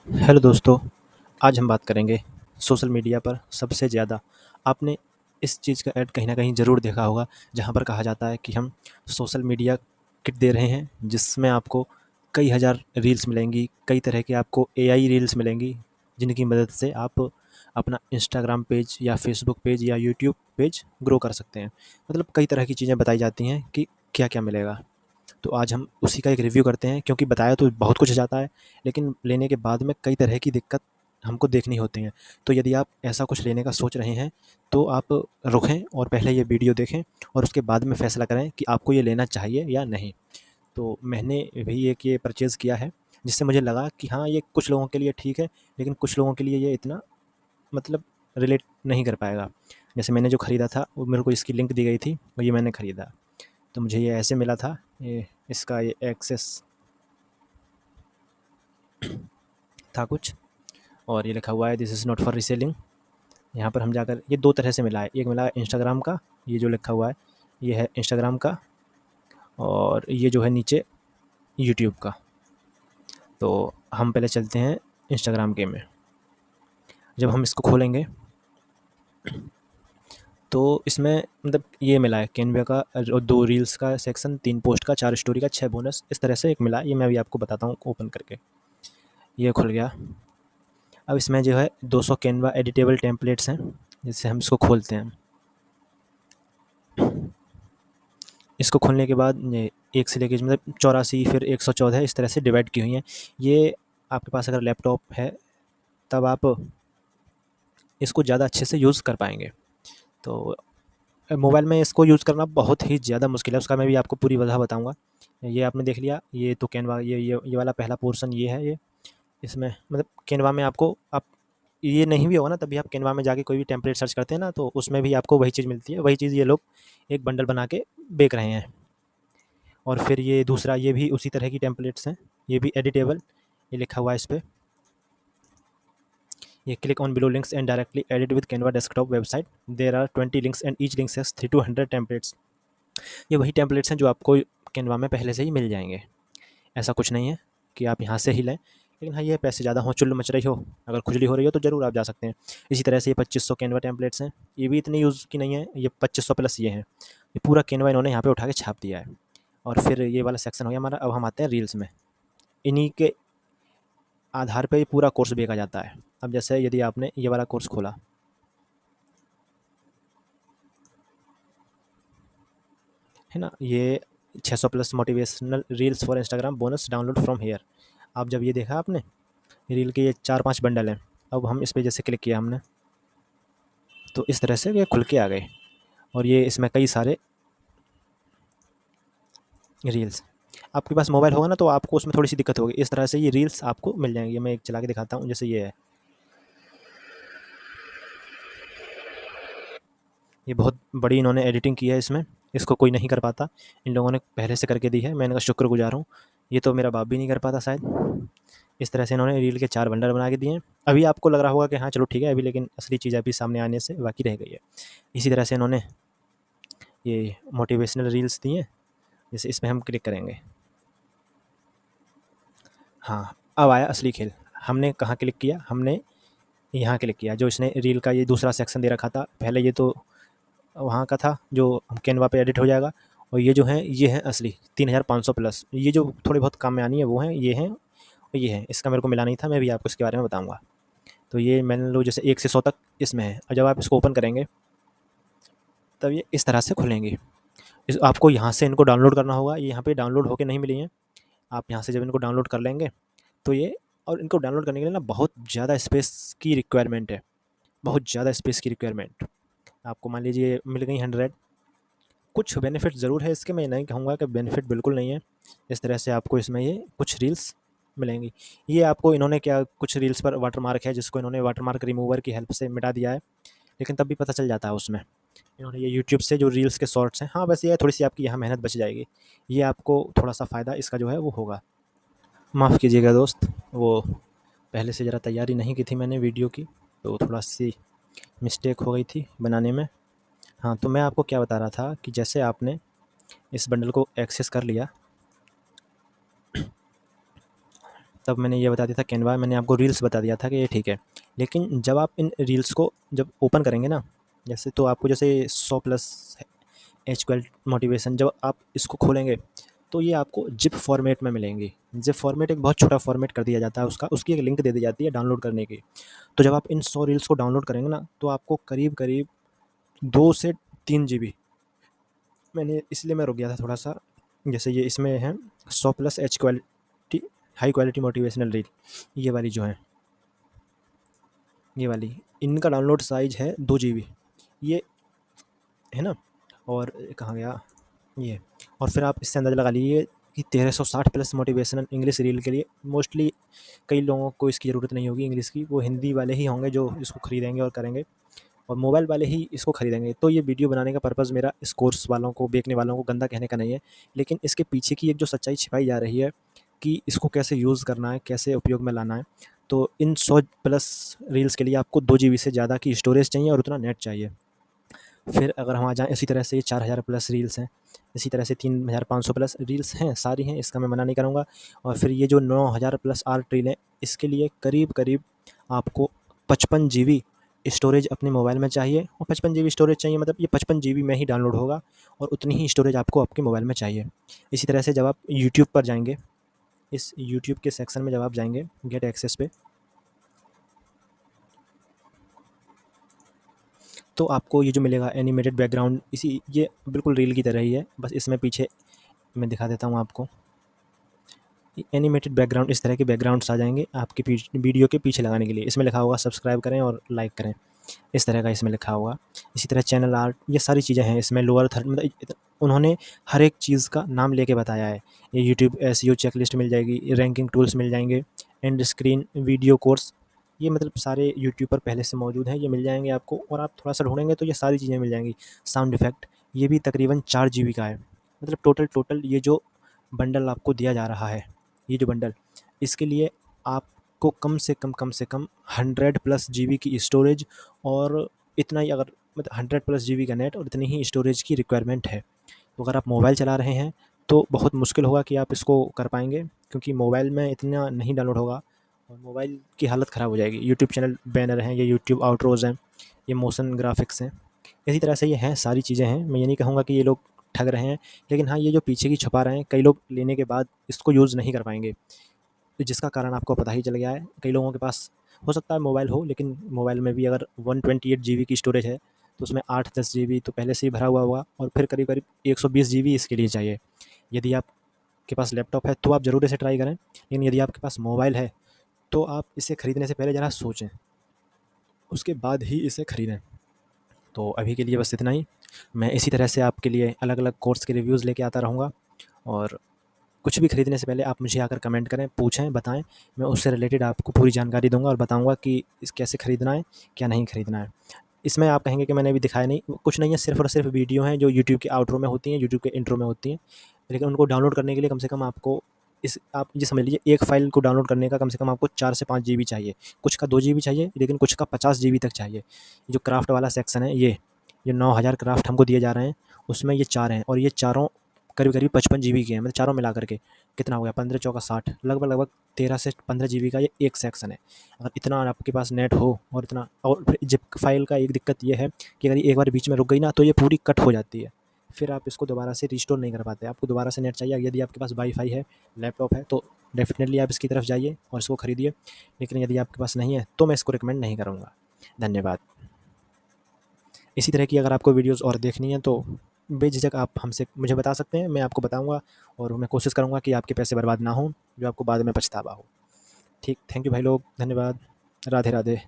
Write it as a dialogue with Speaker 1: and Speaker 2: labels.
Speaker 1: Hello दोस्तों, आज हम बात करेंगे सोशल मीडिया पर सबसे ज़्यादा आपने इस चीज़ का ऐड कहीं न कहीं ज़रूर देखा होगा, जहाँ पर कहा जाता है कि हम सोशल मीडिया किट दे रहे हैं, जिसमें आपको कई हज़ार रील्स मिलेंगी, कई तरह की आपको एआई रील्स मिलेंगी, जिनकी मदद से आप अपना इंस्टाग्राम पेज या फ़ेसबुक पेज या यूट्यूब पेज ग्रो कर सकते हैं। मतलब कई तरह की चीज़ें बताई जाती हैं कि क्या-क्या मिलेगा। तो आज हम उसी का एक रिव्यू करते हैं, क्योंकि बताया तो बहुत कुछ जाता है, लेकिन लेने के बाद में कई तरह की दिक्कत हमको देखनी होती हैं। तो यदि आप ऐसा कुछ लेने का सोच रहे हैं, तो आप रुकें और पहले ये वीडियो देखें और उसके बाद में फ़ैसला करें कि आपको ये लेना चाहिए या नहीं। तो मैंने भी एक ये परचेज़ किया है, जिससे मुझे लगा कि हाँ, ये कुछ लोगों के लिए ठीक है, लेकिन कुछ लोगों के लिए ये इतना मतलब रिलेट नहीं कर पाएगा। जैसे मैंने जो खरीदा था, वो मेरे को इसकी लिंक दी गई थी और ये मैंने खरीदा। तो मुझे ये ऐसे मिला था, ये इसका ये एक्सेस था कुछ, और ये लिखा हुआ है this is not for reselling. यहाँ पर हम जाकर ये 2 तरह से मिला है, एक मिला है इंस्टाग्राम का, ये जो लिखा हुआ है, ये है इंस्टाग्राम का, और ये जो है नीचे यूट्यूब का। तो हम पहले चलते हैं इंस्टाग्राम के में। जब हम इसको खोलेंगे, तो इसमें मतलब ये मिला है कैनवा का 2 रील्स का सेक्शन, 3 पोस्ट का, 4 स्टोरी का, 6 बोनस, इस तरह से एक मिला है। ये मैं अभी आपको बताता हूँ ओपन करके। ये खुल गया। अब इसमें जो है 200 कैनवा एडिटेबल टेम्पलेट्स हैं, जिससे हम इसको खोलते हैं। इसको खोलने के बाद ये 1 से लेके मतलब 84 फिर 114 इस तरह से डिवाइड की हुई हैं। ये आपके पास अगर लैपटॉप है, तब आप इसको ज़्यादा अच्छे से यूज़ कर पाएँगे। तो मोबाइल में इसको यूज़ करना बहुत ही ज़्यादा मुश्किल है, उसका मैं भी आपको पूरी वजह बताऊँगा। ये आपने देख लिया, ये तो कैनवा ये वाला पहला पोर्शन ये है ये। इसमें मतलब कैनवा में आपको आप ये नहीं भी होगा ना, तब भी आप कैनवा में जाके कोई भी टेम्पलेट सर्च करते हैं ना, तो उसमें भी आपको वही चीज़ मिलती है। वही चीज़ ये लोग एक बंडल बना के बेच रहे हैं। और फिर ये दूसरा, ये भी उसी तरह की टेम्पलेट्स हैं, ये भी एडिटेबल, ये लिखा हुआ है इस पे। ये click on below links and directly edit with Canva desktop website. There are 20 links and each link has 3 to 100 templates. ये वही टेम्पलेट्स हैं जो आपको कैनवा में पहले से ही मिल जाएँगे। ऐसा कुछ नहीं है कि आप यहाँ से ही लें, लेकिन हाँ, ये पैसे ज़्यादा हों, चुल मच रही हो, अगर खुजली हो रही हो, तो ज़रूर आप जा सकते हैं। इसी तरह से ये 2500 कैनवा टेम्पलेट्स हैं, ये भी इतनी यूज़ की नहीं है, ये 2500 प्लस ये हैं। ये पूरा कैनवा इन्होंने यहाँ पे उठा के छाप दिया है। और फिर ये वाला सेक्शन हो गया हमारा। अब हम आते हैं रील्स में। इन्हीं के आधार पे ये पूरा कोर्स बेचा जाता है। अब जैसे यदि आपने ये वाला कोर्स खोला, है ना, ये 600 plus motivational reels for Instagram bonus download from here. अब जब ये देखा आपने, रील के ये 4-5 बंडल हैं। अब हम इस पे जैसे क्लिक किया हमने, तो इस तरह से ये खुल के आ गए, और ये इसमें कई सारे रील्स। आपके पास मोबाइल होगा ना, तो आपको उसमें थोड़ी सी दिक्कत होगी। इस तरह से ये रील्स आपको मिल जाएंगी। मैं एक चला के दिखाता हूँ, जैसे ये है, ये बहुत बड़ी इन्होंने एडिटिंग की है इसमें, इसको कोई नहीं कर पाता, इन लोगों ने पहले से करके दी है। मैं इनका शुक्रगुजार हूँ। ये तो मेरा बाप भी नहीं कर पाता शायद। इस तरह से इन्होंने रील के 4 बंडल बना के दिए हैं। अभी आपको लग रहा होगा कि हाँ चलो ठीक है अभी, लेकिन असली चीज़ अभी सामने आने से बाकी रह गई है। इसी तरह से इन्होंने ये मोटिवेशनल रील्स दी हैं, जैसे इसमें हम क्लिक करेंगे। हाँ, अब आया असली खेल। हमने कहाँ क्लिक किया? हमने यहाँ क्लिक किया, जो इसने रील का ये दूसरा सेक्शन दे रखा था। पहले ये तो वहाँ का था, जो कैनवा पे एडिट हो जाएगा, और ये जो हैं, ये हैं असली 3500 प्लस। ये जो थोड़े बहुत काम में आनी है वो हैं, ये हैं और ये हैं। इसका मेरे को मिला नहीं था, मैं भी आपको इसके बारे में बताऊँगा। तो ये मान लो जैसे 1 से 100 तक इसमें है, और जब आप इसको ओपन करेंगे, तब ये इस तरह से खुलेंगी। इस आपको यहाँ से इनको डाउनलोड करना होगा, ये यहाँ पे डाउनलोड होके नहीं मिली हैं। आप यहाँ से जब इनको डाउनलोड कर लेंगे, तो ये, और इनको डाउनलोड करने के लिए ना बहुत ज़्यादा स्पेस की रिक्वायरमेंट है, बहुत ज़्यादा स्पेस की रिक्वायरमेंट। आपको मान लीजिए मिल गई 100। कुछ बेनिफिट ज़रूर है इसके, मैं नहीं कहूँगा कि बेनिफिट बिल्कुल नहीं है। इस तरह से आपको इसमें ये कुछ रील्स मिलेंगी। ये आपको इन्होंने क्या, कुछ रील्स पर वाटरमार्क है, जिसको इन्होंने वाटरमार्क रिमूवर की हेल्प से मिटा दिया है, लेकिन तब भी पता चल जाता है उसमें। इन्होंने ये यूट्यूब से जो रील्स के शॉर्ट्स हैं, हाँ, बस ये थोड़ी-सी आपकी यहाँ मेहनत बच जाएगी। ये आपको थोड़ा-सा फ़ायदा इसका जो है वो होगा। माफ़ कीजिएगा दोस्त, वो पहले से ज़रा तैयारी नहीं की थी मैंने वीडियो की, तो थोड़ा-सी मिस्टेक हो गई थी बनाने में। हाँ, तो मैं आपको क्या बता रहा था कि जैसे आपने इस बंडल को एक्सेस कर लिया, तब मैंने ये बता दिया था कैनवा, मैंने आपको रील्स बता दिया था कि ये ठीक है। लेकिन जब आप इन रील्स को जब ओपन करेंगे ना, जैसे तो आपको जैसे 100 प्लस एचक्यूएल मोटिवेशन जब आप इसको खोलेंगे तो ये आपको जिप फॉर्मेट में मिलेंगी। जिप फॉर्मेट एक बहुत छोटा फॉर्मेट कर दिया जाता है उसका, उसकी एक लिंक दे दी जाती है डाउनलोड करने की। तो जब आप इन 100 रील्स को डाउनलोड करेंगे ना तो आपको करीब करीब 2 से 3 GB। मैं रुक गया था थोड़ा सा। जैसे ये इसमें है 100 plus H quality high quality motivational reel, ये वाली जो है, ये वाली, इनका डाउनलोड साइज है 2 GB, ये है ना। और कहाँ गया ये, और फिर आप इससे अंदाज़ा लगा लीजिए कि 1360 प्लस मोटिवेशनल इंग्लिश रील के लिए मोस्टली कई लोगों को इसकी ज़रूरत नहीं होगी इंग्लिश की, वो हिंदी वाले ही होंगे जो इसको ख़रीदेंगे और करेंगे, और मोबाइल वाले ही इसको ख़रीदेंगे। तो ये वीडियो बनाने का पर्पज़ मेरा इस कोर्स वालों को, देखने वालों को गंदा कहने का नहीं है, लेकिन इसके पीछे की एक जो सच्चाई छिपाई जा रही है कि इसको कैसे यूज़ करना है, कैसे उपयोग में लाना है। तो इन 100 प्लस रील्स के लिए आपको 2 GB से ज़्यादा की स्टोरेज चाहिए और उतना नेट चाहिए। फिर अगर हम आ जाएँ इसी तरह से, ये 4000 प्लस रील्स हैं, इसी तरह से 3500 प्लस रील्स हैं, सारी हैं, इसका मैं मना नहीं करूँगा। और फिर ये जो 9000 प्लस आर्ट रील है, इसके लिए करीब करीब आपको 55 GB स्टोरेज अपने मोबाइल में चाहिए, और 55 GB स्टोरेज चाहिए मतलब ये 55 GB में ही डाउनलोड होगा, और उतनी ही स्टोरेज आपको आपके मोबाइल में चाहिए। इसी तरह से जब आप यूट्यूब पर जाएंगे, इस यूट्यूब के सेक्शन में जब आप जाएंगे गेट एक्सेस पे, तो आपको ये जो मिलेगा एनिमेटेड बैकग्राउंड, इसी ये बिल्कुल रील की तरह ही है, बस इसमें पीछे मैं दिखा देता हूँ आपको। एनिमेटेड बैकग्राउंड, इस तरह के बैकग्राउंड्स आ जाएंगे आपके वीडियो के पीछे लगाने के लिए। इसमें लिखा होगा सब्सक्राइब करें और लाइक करें, इस तरह का इसमें लिखा होगा। इसी तरह चैनल आर्ट, ये सारी चीज़ें हैं इसमें। लोअर थर्ड मतलब उन्होंने हर एक चीज़ का नाम लेके बताया है। ये यूट्यूब एसईओ चेकलिस्ट मिल जाएगी, रैंकिंग टूल्स मिल जाएंगे, एंड स्क्रीन वीडियो कोर्स, ये मतलब सारे यूट्यूब पर पहले से मौजूद हैं, ये मिल जाएंगे आपको, और आप थोड़ा सा ढूंढेंगे तो ये सारी चीज़ें मिल जाएंगी। साउंड इफेक्ट, ये भी तकरीबन 4 GB का है। मतलब टोटल ये जो बंडल आपको दिया जा रहा है, ये जो बंडल, इसके लिए आपको कम से कम 100 प्लस GB की स्टोरेज, और इतना ही अगर मतलब 100 प्लस GB का नेट और इतनी ही स्टोरेज की रिक्वायरमेंट है। तो अगर आप मोबाइल चला रहे हैं तो बहुत मुश्किल होगा कि आप इसको कर पाएंगे, क्योंकि मोबाइल में इतना नहीं डाउनलोड होगा, और मोबाइल की हालत ख़राब हो जाएगी। यूट्यूब चैनल बैनर हैं, ये यूट्यूब आउटरोज़ हैं, ये मोशन ग्राफिक्स हैं, इसी तरह से ये हैं, सारी चीज़ें हैं। मैं ये नहीं कहूँगा कि ये लोग ठग रहे हैं, लेकिन हाँ, ये जो पीछे की छुपा रहे हैं, कई लोग लेने के बाद इसको यूज़ नहीं कर पाएंगे, तो जिसका कारण आपको पता ही चल गया है। कई लोगों के पास हो सकता है मोबाइल हो, लेकिन मोबाइल में भी अगर 128 GB की स्टोरेज है तो उसमें 8-10 GB तो पहले से ही भरा हुआ होगा, और फिर करीब करीब 120 GB इसके लिए चाहिए। यदि आपके पास लैपटॉप है तो आप ज़रूर इसे ट्राई करें, लेकिन यदि आपके पास मोबाइल है तो आप इसे ख़रीदने से पहले ज़रा सोचें, उसके बाद ही इसे ख़रीदें। तो अभी के लिए बस इतना ही। मैं इसी तरह से आपके लिए अलग अलग कोर्स के रिव्यूज़ लेके आता रहूँगा, और कुछ भी खरीदने से पहले आप मुझे आकर कमेंट करें, पूछें, बताएं, मैं उससे रिलेटेड आपको पूरी जानकारी दूंगा और बताऊंगा कि इस कैसे ख़रीदना है, क्या नहीं ख़रीदना है। इसमें आप कहेंगे कि मैंने अभी दिखाया नहीं, कुछ नहीं है, सिर्फ और सिर्फ वीडियो हैं जो यूट्यूब के आउटरो में होती हैं, यूट्यूब के इंट्रो में होती हैं, लेकिन उनको डाउनलोड करने के लिए कम से कम आपको आप ये समझ लीजिए, एक फ़ाइल को डाउनलोड करने का कम से कम आपको 4 से 5 GB चाहिए। कुछ का 2 GB चाहिए, लेकिन कुछ का 50 GB तक चाहिए। जो क्राफ्ट वाला सेक्शन है, ये 9000 क्राफ्ट हमको दिए जा रहे हैं, उसमें ये 4 हैं, और ये चारों करीब करीब 55 GB के हैं, मतलब चारों मिला करके कितना हो गया, 15 चौका 60, लगभग 13 से 15 GB का ये एक सेक्शन है। अगर इतना आपके पास नेट हो, और इतना, और फिर जिप फाइल का एक दिक्कत ये है कि अगर एक बार बीच में रुक गई ना तो ये पूरी कट हो जाती है, फिर आप इसको दोबारा से रिस्टोर नहीं कर पाते। आपको दोबारा से नेट चाहिए। यदि आपके पास वाईफाई है, लैपटॉप है, तो डेफिनेटली आप इसकी तरफ जाइए और इसको ख़रीदिए, लेकिन यदि आपके पास नहीं है तो मैं इसको रिकमेंड नहीं करूँगा। धन्यवाद। इसी तरह की अगर आपको वीडियोज़ और देखनी है तो बेझिझक आप हमसे मुझे बता सकते हैं, मैं आपको बताऊँगा, और मैं कोशिश करूँगा कि आपके पैसे बर्बाद ना हों, जो आपको बाद में पछतावा हो। ठीक, थैंक यू भाई लोग, धन्यवाद, राधे राधे।